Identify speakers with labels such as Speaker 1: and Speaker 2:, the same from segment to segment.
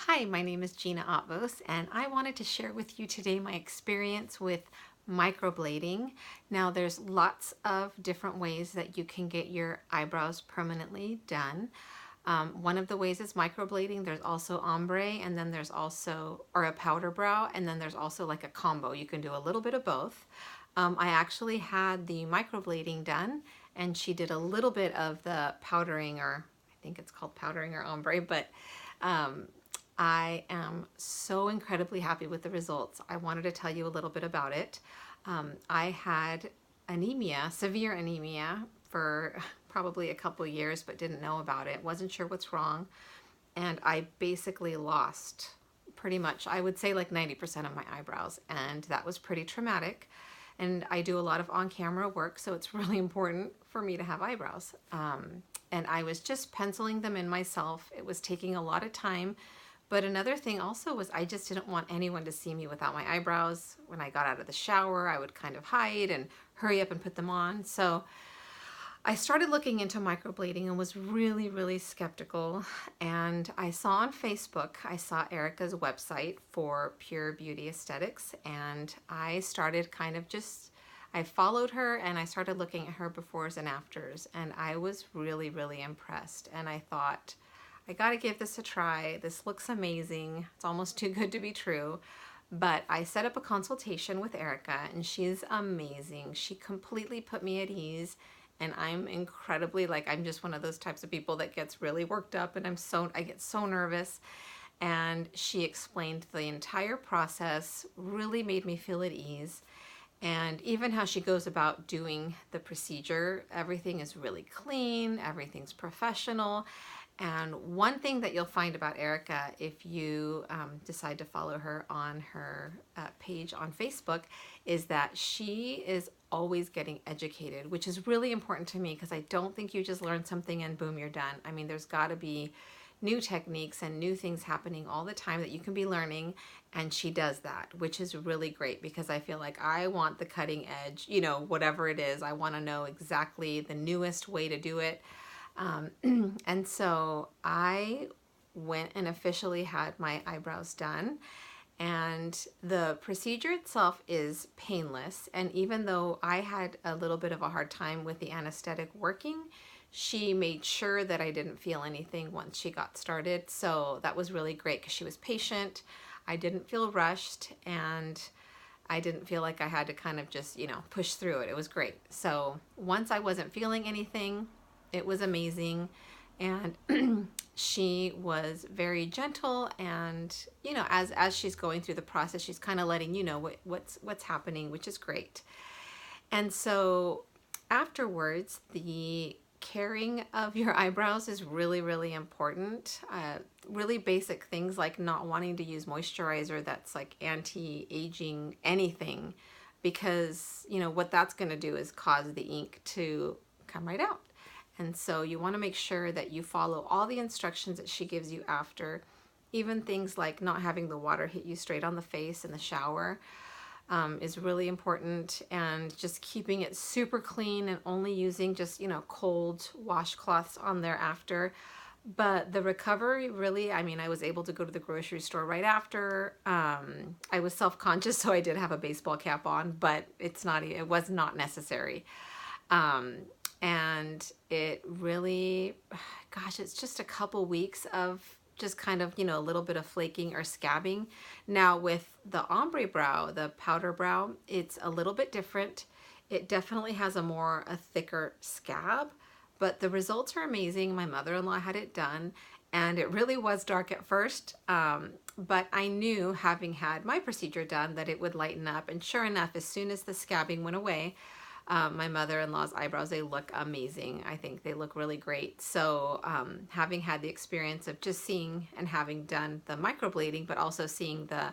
Speaker 1: Hi, my name is Gina Otvos, and I wanted to share with you today my experience with microblading. Now, there's lots of different ways that you can get your eyebrows permanently done. One of the ways is microblading. There's also ombre, and then there's also, or a powder brow, and then there's also like a combo. You can do a little bit of both. I actually had the microblading done, and she did a little bit of the powdering, or I think it's called powdering or ombre, but I am so incredibly happy with the results. I wanted to tell you a little bit about it. I had anemia, severe anemia, for probably a couple years, but didn't know about it. Wasn't sure what's wrong. And I basically lost pretty much, I would say like 90% of my eyebrows. And that was pretty traumatic. And I do a lot of on-camera work, so it's really important for me to have eyebrows. And I was just penciling them in myself. It was taking a lot of time. But another thing also was I just didn't want anyone to see me without my eyebrows. When I got out of the shower, I would kind of hide and hurry up and put them on. So I started looking into microblading and was really, really skeptical. And I saw on Facebook, I saw Erica's website for Pure Beauty Aesthetics, and I started kind of just, I followed her and I started looking at her befores and afters, and I was really, really impressed. And I thought, I gotta give this a try. This looks amazing. It's almost too good to be true. But I set up a consultation with Erica, and she's amazing. She completely put me at ease, and I'm incredibly, like, I'm just one of those types of people that gets really worked up, and I get so nervous. And she explained the entire process, really made me feel at ease. And even how she goes about doing the procedure, everything is really clean, everything's professional. And one thing that you'll find about Erica, if you decide to follow her on her page on Facebook, is that she is always getting educated, which is really important to me, because I don't think you just learn something and boom, you're done. I mean, there's got to be new techniques and new things happening all the time that you can be learning, and she does that, which is really great, because I feel like I want the cutting edge, you know, whatever it is. I want to know exactly the newest way to do it. And so I went and officially had my eyebrows done, and the procedure itself is painless. And even though I had a little bit of a hard time with the anesthetic working, she made sure that I didn't feel anything once she got started. So that was really great, because she was patient. I didn't feel rushed, and I didn't feel like I had to kind of just, you know, push through it. It was great. So once I wasn't feeling anything, it was amazing. And she was very gentle, and you know, as she's going through the process, she's kind of letting you know what's happening, which is great. And so afterwards, the caring of your eyebrows is really, really important. Really basic things like not wanting to use moisturizer that's like anti-aging anything, because you know what that's going to do is cause the ink to come right out. And so you want to make sure that you follow all the instructions that she gives you after. Even things like not having the water hit you straight on the face in the shower is really important, and just keeping it super clean and only using just, you know, cold washcloths on there after. But the recovery really, I mean, I was able to go to the grocery store right after. I was self-conscious, so I did have a baseball cap on, but it was not necessary. And it really, gosh, it's just a couple weeks of just kind of, you know, a little bit of flaking or scabbing. Now with the ombre brow, the powder brow, it's a little bit different. It definitely has a thicker scab, but the results are amazing. My mother-in-law had it done, and it really was dark at first. But I knew, having had my procedure done, that it would lighten up. And sure enough, as soon as the scabbing went away, my mother-in-law's eyebrows, they look amazing. I think they look really great. So having had the experience of just seeing and having done the microblading, but also seeing the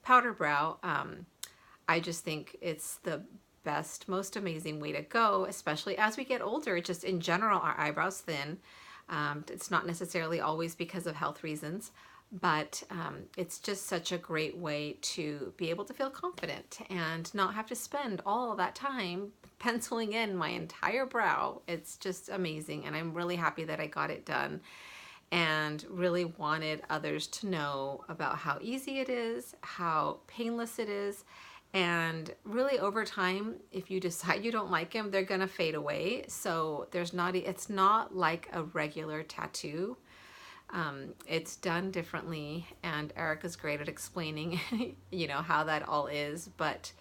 Speaker 1: powder brow, I just think it's the best, most amazing way to go, especially as we get older. Just in general, our eyebrows thin. It's not necessarily always because of health reasons, but it's just such a great way to be able to feel confident and not have to spend all of that time penciling in my entire brow. It's just amazing, and I'm really happy that I got it done. and really wanted others to know about how easy it is, how painless it is, and really over time, if you decide you don't like them, they're gonna fade away. So it's not like a regular tattoo. It's done differently, and Erica's great at explaining, how that all is. But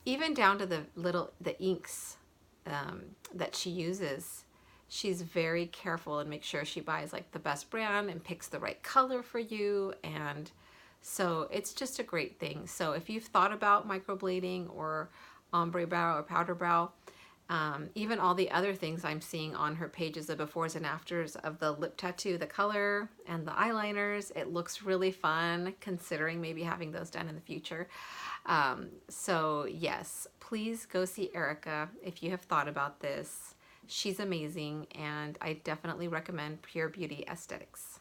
Speaker 1: even down to the inks that she uses, she's very careful and makes sure she buys like the best brand and picks the right color for you. And so it's just a great thing. So if you've thought about microblading or ombre brow or powder brow, even all the other things I'm seeing on her pages, the befores and afters of the lip tattoo, the color and the eyeliners, it looks really fun considering maybe having those done in the future. So yes, please go see Erica if you have thought about this. She's amazing, and I definitely recommend Pure Beauty Aesthetics.